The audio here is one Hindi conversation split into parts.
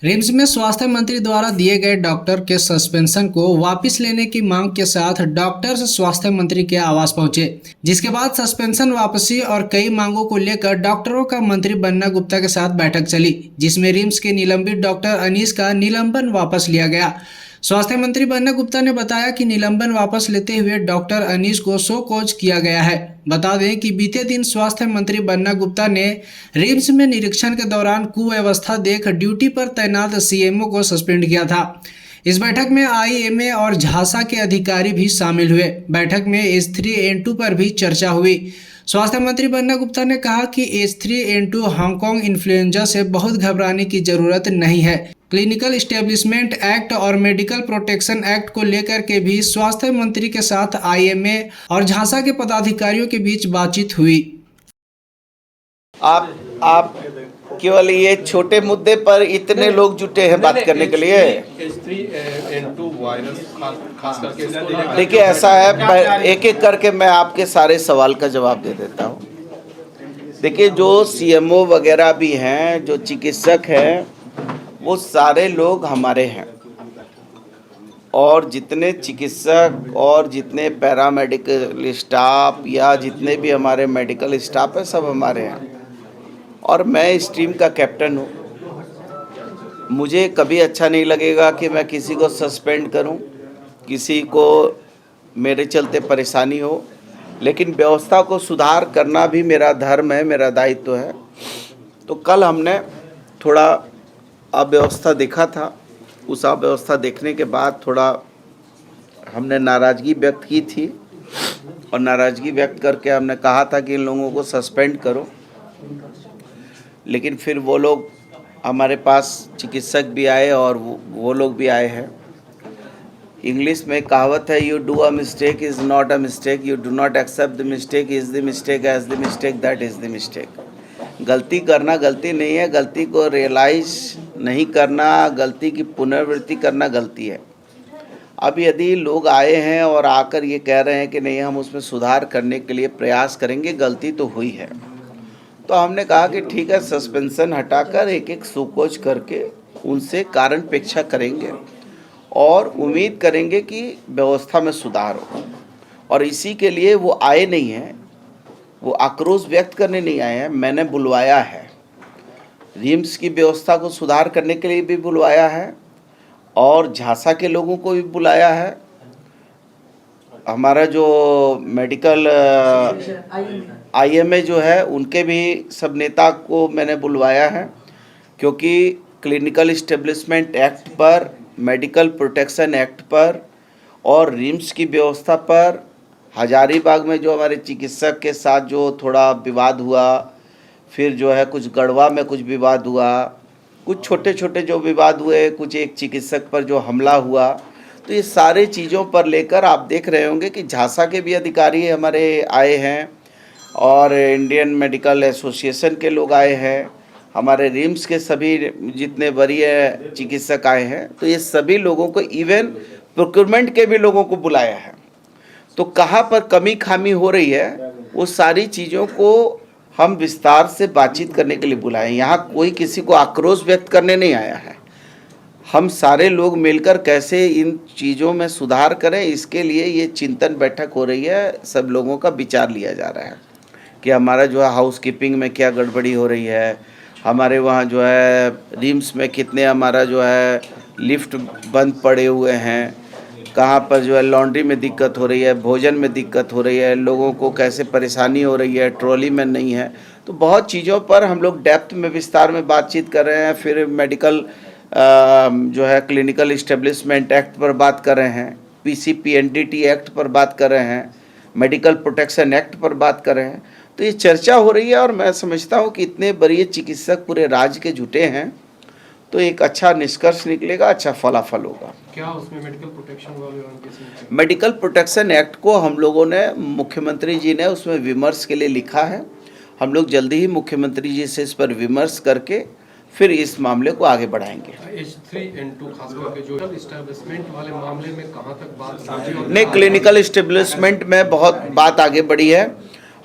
रिम्स में स्वास्थ्य मंत्री द्वारा दिए गए डॉक्टर के सस्पेंशन को वापस लेने की मांग के साथ डॉक्टर्स स्वास्थ्य मंत्री के आवास पहुंचे, जिसके बाद सस्पेंशन वापसी और कई मांगों को लेकर डॉक्टरों का मंत्री बन्ना गुप्ता के साथ बैठक चली, जिसमें रिम्स के निलंबित डॉक्टर अनीस का निलंबन वापस लिया गया। स्वास्थ्य मंत्री बन्ना गुप्ता ने बताया कि निलंबन वापस लेते हुए डॉक्टर अनीस को शो कॉज किया गया है। बता दें कि बीते दिन स्वास्थ्य मंत्री बन्ना गुप्ता ने रिम्स में निरीक्षण के दौरान कुव्यवस्था देख ड्यूटी पर तैनात सीएमओ को सस्पेंड किया था। इस बैठक में आईएमए और झांसा के अधिकारी भी शामिल हुए। बैठक में H3N2 पर भी चर्चा हुई। स्वास्थ्य मंत्री बन्ना गुप्ता ने कहा कि H3N2 हांगकांग इन्फ्लुएंजा से बहुत घबराने की जरूरत नहीं है। क्लिनिकल इस्टेब्लिशमेंट एक्ट और मेडिकल प्रोटेक्शन एक्ट को लेकर के भी स्वास्थ्य मंत्री के साथ आईएमए और झांसा के पदाधिकारियों के बीच बातचीत हुई। आप केवल ये छोटे मुद्दे पर इतने लोग जुटे हैं बात करने के लिए। H3N2 वायरस खास करके देखिए ऐसा है, एक एक करके मैं आपके सारे सवाल का जवाब दे देता हूँ। देखिए जो सीएमओ वगैरह भी हैं, जो चिकित्सक हैं, वो सारे लोग हमारे हैं, और जितने चिकित्सक और जितने पैरामेडिकल स्टाफ या जितने भी हमारे मेडिकल स्टाफ है सब हमारे हैं, और मैं इस टीम का कैप्टन हूँ। मुझे कभी अच्छा नहीं लगेगा कि मैं किसी को सस्पेंड करूँ, किसी को मेरे चलते परेशानी हो, लेकिन व्यवस्था को सुधार करना भी मेरा धर्म है, मेरा दायित्व है। तो कल हमने थोड़ा अव्यवस्था देखा था, उस अव्यवस्था देखने के बाद थोड़ा हमने नाराज़गी व्यक्त की थी, और नाराज़गी व्यक्त करके हमने कहा था कि इन लोगों को सस्पेंड करो। लेकिन फिर वो लोग हमारे पास चिकित्सक भी आए और वो लोग भी आए हैं। इंग्लिश में कहावत है, you do a mistake is not a mistake, you do not accept the mistake is the mistake, as the mistake that is the mistake. गलती करना गलती नहीं है, गलती को रियलाइज नहीं करना, गलती की पुनरावृत्ति करना गलती है। अब यदि लोग आए हैं और आकर ये कह रहे हैं कि नहीं हम उसमें सुधार करने के लिए प्रयास करेंगे, गलती तो हुई है, तो हमने कहा कि ठीक है, सस्पेंशन हटाकर एक एक शोकॉज करके उनसे कारण पेक्षा करेंगे और उम्मीद करेंगे कि व्यवस्था में सुधार हो। और इसी के लिए वो आए नहीं हैं, वो आक्रोश व्यक्त करने नहीं आए हैं, मैंने बुलवाया है। रिम्स की व्यवस्था को सुधार करने के लिए भी बुलवाया है, और झांसा के लोगों को भी बुलाया है। हमारा जो मेडिकल आईएमए जो है, उनके भी सब नेता को मैंने बुलवाया है, क्योंकि क्लिनिकल इस्टेब्लिशमेंट एक्ट पर, मेडिकल प्रोटेक्शन एक्ट पर और रिम्स की व्यवस्था पर, हजारीबाग में जो हमारे चिकित्सक के साथ जो थोड़ा विवाद हुआ, फिर जो है कुछ गढ़वा में कुछ विवाद हुआ, कुछ छोटे छोटे जो विवाद हुए, कुछ एक चिकित्सक पर जो हमला हुआ, तो ये सारे चीज़ों पर लेकर आप देख रहे होंगे कि झांसा के भी अधिकारी हमारे आए हैं, और इंडियन मेडिकल एसोसिएशन के लोग आए हैं, हमारे रिम्स के सभी जितने वरीय चिकित्सक आए हैं। तो ये सभी लोगों को, इवन प्रोक्योरमेंट के भी लोगों को बुलाया है। तो कहाँ पर कमी खामी हो रही है, वो सारी चीज़ों को हम विस्तार से बातचीत करने के लिए बुलाए। यहाँ कोई किसी को आक्रोश व्यक्त करने नहीं आया है। हम सारे लोग मिलकर कैसे इन चीज़ों में सुधार करें, इसके लिए ये चिंतन बैठक हो रही है। सब लोगों का विचार लिया जा रहा है कि हमारा जो है हाउस कीपिंग में क्या गड़बड़ी हो रही है, हमारे वहाँ जो है रिम्स में कितने हमारा जो है लिफ्ट बंद पड़े हुए हैं, कहाँ पर जो है लॉन्ड्री में दिक्कत हो रही है, भोजन में दिक्कत हो रही है, लोगों को कैसे परेशानी हो रही है, ट्रॉली में नहीं है। तो बहुत चीज़ों पर हम लोग डेप्थ में, विस्तार में बातचीत कर रहे हैं। फिर मेडिकल जो है क्लिनिकल इस्टेब्लिशमेंट एक्ट पर बात कर रहे हैं, PCPNDT एक्ट पर बात कर रहे हैं, मेडिकल प्रोटेक्शन एक्ट पर बात कर रहे हैं। तो ये चर्चा हो रही है, और मैं समझता हूँ कि इतने बड़े चिकित्सक पूरे राज्य के जुटे हैं, तो एक अच्छा निष्कर्ष निकलेगा, अच्छा फलाफल होगा। क्या उसमें मेडिकल प्रोटेक्शन वाले मेडिकल प्रोटेक्शन एक्ट को हम लोगों ने, मुख्यमंत्री जी ने उसमें विमर्श के लिए लिखा है। हम लोग जल्दी ही मुख्यमंत्री जी से इस पर विमर्श करके फिर इस मामले को आगे बढ़ाएंगे। H3N2 खास करके जो इस्टेब्लिशमेंट वाले मामले में कहाँ तक बात नहीं, क्लिनिकल इस्टेब्लिशमेंट में बहुत बात आगे बढ़ी है।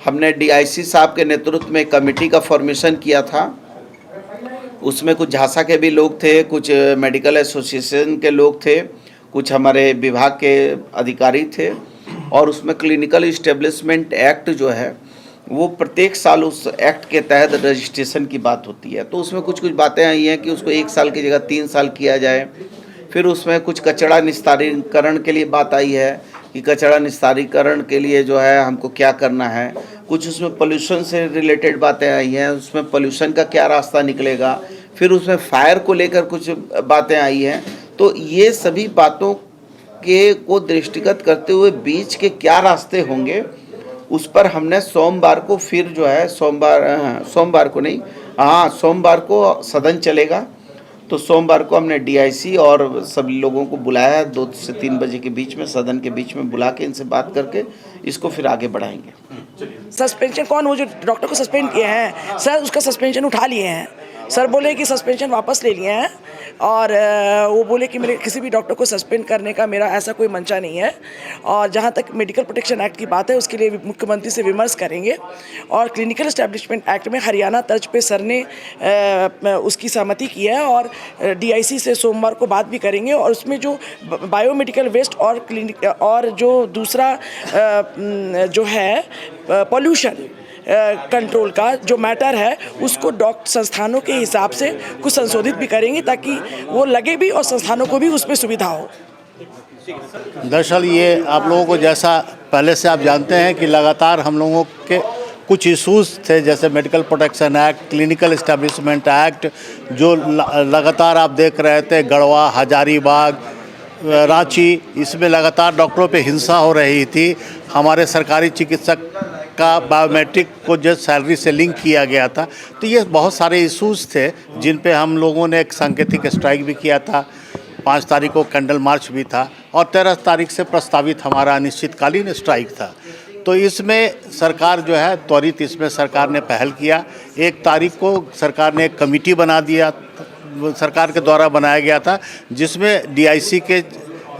हमने DIC साहब के नेतृत्व में कमेटी का फॉर्मेशन किया था, उसमें कुछ झांसा के भी लोग थे, कुछ मेडिकल एसोसिएशन के लोग थे, कुछ हमारे विभाग के अधिकारी थे। और उसमें क्लिनिकल इस्टेब्लिशमेंट एक्ट जो है वो प्रत्येक साल उस एक्ट के तहत रजिस्ट्रेशन की बात होती है। तो उसमें कुछ कुछ बातें आई हैं कि उसको 1 साल की जगह 3 साल किया जाए। फिर उसमें कुछ कचरा निस्तारीकरण के लिए बात आई है कि कचरा निस्तारीकरण के लिए जो है हमको क्या करना है। कुछ उसमें पोल्यूशन से रिलेटेड बातें आई हैं, उसमें पोल्यूशन का क्या रास्ता निकलेगा। फिर उसमें फायर को लेकर कुछ बातें आई हैं। तो ये सभी बातों के को दृष्टिगत करते हुए बीच के क्या रास्ते होंगे उस पर हमने सोमवार को फिर जो है सोमवार को सदन चलेगा। तो सोमवार को हमने डीआईसी और सभी लोगों को बुलाया है, 2 से 3 बजे के बीच में सदन के बीच में बुला के इनसे बात करके इसको फिर आगे बढ़ाएंगे। सस्पेंशन कौन, वो जो डॉक्टर को सस्पेंड किए हैं सर, उसका सस्पेंशन उठा लिए हैं। सर बोले कि सस्पेंशन वापस ले लिए हैं और वो बोले कि मेरे किसी भी डॉक्टर को सस्पेंड करने का मेरा ऐसा कोई मंशा नहीं है। और जहाँ तक मेडिकल प्रोटेक्शन एक्ट की बात है उसके लिए मुख्यमंत्री से विमर्श करेंगे। और क्लिनिकल एस्टेब्लिशमेंट एक्ट में हरियाणा तर्ज पे सर ने उसकी सहमति की है और डीआईसी से सोमवार को बात भी करेंगे। और उसमें जो बायोमेडिकल वेस्ट और जो दूसरा जो है पॉल्यूशन कंट्रोल का जो मैटर है उसको डॉक्टर संस्थानों के हिसाब से कुछ संशोधित भी करेंगे ताकि वो लगे भी और संस्थानों को भी उसमें सुविधा हो। दरअसल ये आप लोगों को जैसा पहले से आप जानते हैं कि लगातार हम लोगों के कुछ इश्यूज़ थे, जैसे medical protection act, clinical establishment act, जो लगातार आप देख रहे थे गढ़वा, हजारीबाग, रांची, इसमें लगातार डॉक्टरों पे हिंसा हो रही थी। हमारे सरकारी चिकित्सक का बायोमेट्रिक को जो सैलरी से लिंक किया गया था। तो ये बहुत सारे इश्यूज़ थे जिन पे हम लोगों ने एक सांकेतिक स्ट्राइक भी किया था। 5 तारीख को कैंडल मार्च भी था और 13 तारीख से प्रस्तावित हमारा अनिश्चितकालीन स्ट्राइक था। तो इसमें सरकार जो है त्वरित इसमें सरकार ने पहल किया। 1 तारीख को सरकार ने एक कमेटी बना दिया, सरकार के द्वारा बनाया गया था, जिसमें डीआईसी के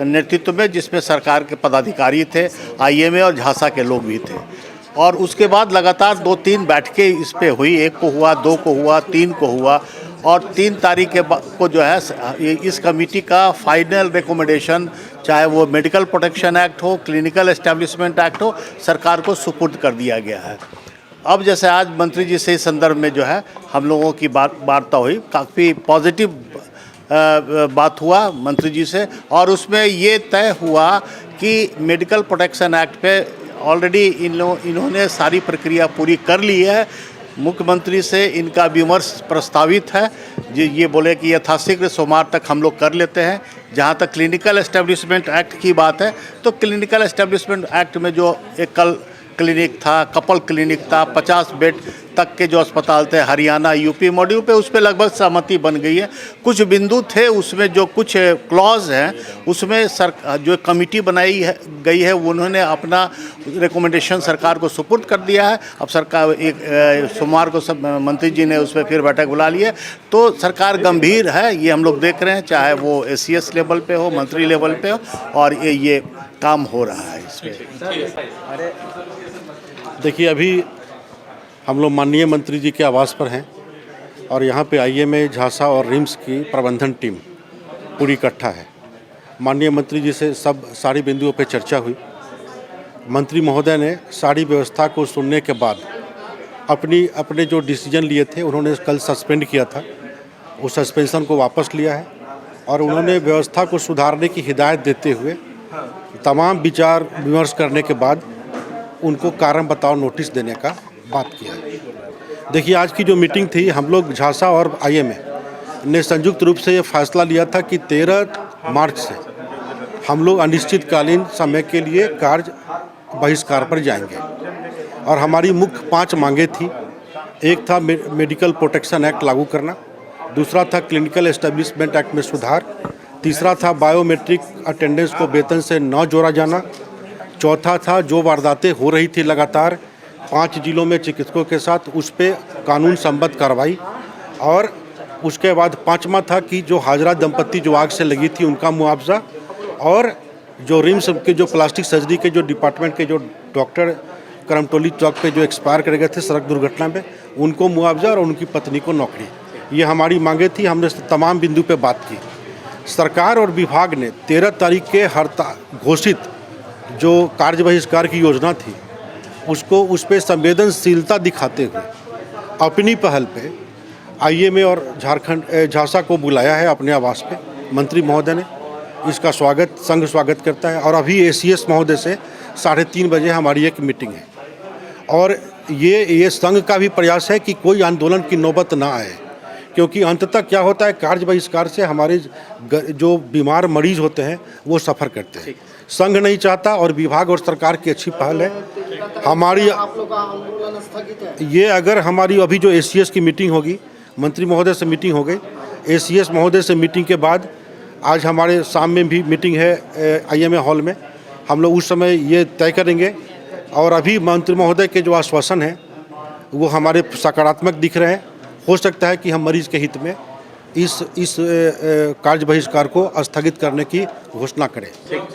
नेतृत्व में, जिसमें सरकार के पदाधिकारी थे, आईएमए और झांसा के लोग भी थे। और उसके बाद लगातार 2-3 बैठकें इस पे हुई, 1 को हुआ, 2 को हुआ, 3 को हुआ। और 3 तारीख के को जो है इस कमेटी का फाइनल रिकमेंडेशन, चाहे वो मेडिकल प्रोटेक्शन एक्ट हो, क्लिनिकल एस्टेब्लिशमेंट एक्ट हो, सरकार को सुपुर्द कर दिया गया है। अब जैसे आज मंत्री जी से इस संदर्भ में जो है हम लोगों की वार्ता हुई, काफ़ी पॉजिटिव बात हुआ मंत्री जी से। और उसमें ये तय हुआ कि मेडिकल प्रोटेक्शन एक्ट पे ऑलरेडी इन्होंने सारी प्रक्रिया पूरी कर ली है। मुख्यमंत्री से इनका विमर्श प्रस्तावित है। ये बोले कि यथाशीघ्र सोमवार तक हम लोग कर लेते हैं। जहाँ तक क्लिनिकल एस्टेब्लिशमेंट एक्ट की बात है, तो क्लिनिकल एस्टेब्लिशमेंट एक्ट में जो एक कल क्लिनिक था, कपल क्लिनिक था, 50 बेड तक के जो अस्पताल थे हरियाणा यूपी मॉड्यूल पे, उस पे लगभग सहमति बन गई है। कुछ बिंदु थे उसमें, जो कुछ क्लॉज हैं उसमें जो कमेटी बनाई गई है उन्होंने अपना रिकमेंडेशन सरकार को सुपुर्द कर दिया है। अब सरकार सोमवार को सब मंत्री जी ने उस पर फिर बैठक बुला ली है। तो सरकार गंभीर है, ये हम लोग देख रहे हैं, चाहे वो एसीएस लेवल पे हो, मंत्री लेवल पे हो, और ये काम हो रहा है इसमें। देखिए, अभी हम लोग माननीय मंत्री जी के आवास पर हैं और यहाँ पे आईएमए, झांसा और रिम्स की प्रबंधन टीम पूरी इकट्ठा है। माननीय मंत्री जी से सब सारी बिंदुओं पे चर्चा हुई। मंत्री महोदय ने सारी व्यवस्था को सुनने के बाद अपने जो डिसीजन लिए थे उन्होंने कल सस्पेंड किया था, उस सस्पेंशन को वापस लिया है और उन्होंने व्यवस्था को सुधारने की हिदायत देते हुए तमाम विचार विमर्श करने के बाद उनको कारण बताओ नोटिस देने का बात किया है। देखिए, आज की जो मीटिंग थी, हम लोग झांसा और आईएमए ने संयुक्त रूप से ये फैसला लिया था कि 13 मार्च से हम लोग अनिश्चितकालीन समय के लिए कार्य बहिष्कार पर जाएंगे। और हमारी मुख्य 5 मांगे थी। एक था मेडिकल प्रोटेक्शन एक्ट लागू करना, दूसरा था क्लिनिकल एस्टेब्लिशमेंट एक्ट में सुधार, तीसरा था बायोमेट्रिक अटेंडेंस को वेतन से न जोड़ा जाना, चौथा था जो वारदातें हो रही थी लगातार 5 जिलों में चिकित्सकों के साथ, उस पर कानून संबद्ध कार्रवाई, और उसके बाद 5वां था कि जो हाजरा दंपत्ति जो आग से लगी थी उनका मुआवजा, और जो रिम्स के जो प्लास्टिक सर्जरी के जो डिपार्टमेंट के जो डॉक्टर करमटोली चौक पे जो एक्सपायर कर गए थे सड़क दुर्घटना में, उनको मुआवजा और उनकी पत्नी को नौकरी। ये हमारी मांगे थी, हमने तमाम बिंदु पे बात की। सरकार और विभाग ने 13 तारीख के हड़ताल घोषित जो कार्य बहिष्कार की योजना थी उसको उस पर संवेदनशीलता दिखाते हुए अपनी पहल पे आईएमए और झांसा को बुलाया है अपने आवास पे। मंत्री महोदय ने इसका स्वागत, संघ स्वागत करता है। और अभी एसीएस महोदय से 3:30 बजे हमारी एक मीटिंग है और ये संघ का भी प्रयास है कि कोई आंदोलन की नौबत ना आए, क्योंकि अंततः क्या होता है, कार्य बहिष्कार से हमारे जो बीमार मरीज होते हैं वो सफ़र करते हैं। संघ नहीं चाहता और विभाग और सरकार की अच्छी पहल है। हमारी ये अगर हमारी अभी जो एसीएस की मीटिंग होगी, मंत्री महोदय से मीटिंग हो गई, एसीएस महोदय से मीटिंग के बाद आज हमारे शाम में भी मीटिंग है आईएमए हॉल में, हम लोग उस समय ये तय करेंगे। और अभी मंत्री महोदय के जो आश्वासन है वो हमारे सकारात्मक दिख रहे हैं। हो सकता है कि हम मरीज के हित में इस कार्य बहिष्कार को स्थगित करने की घोषणा करें।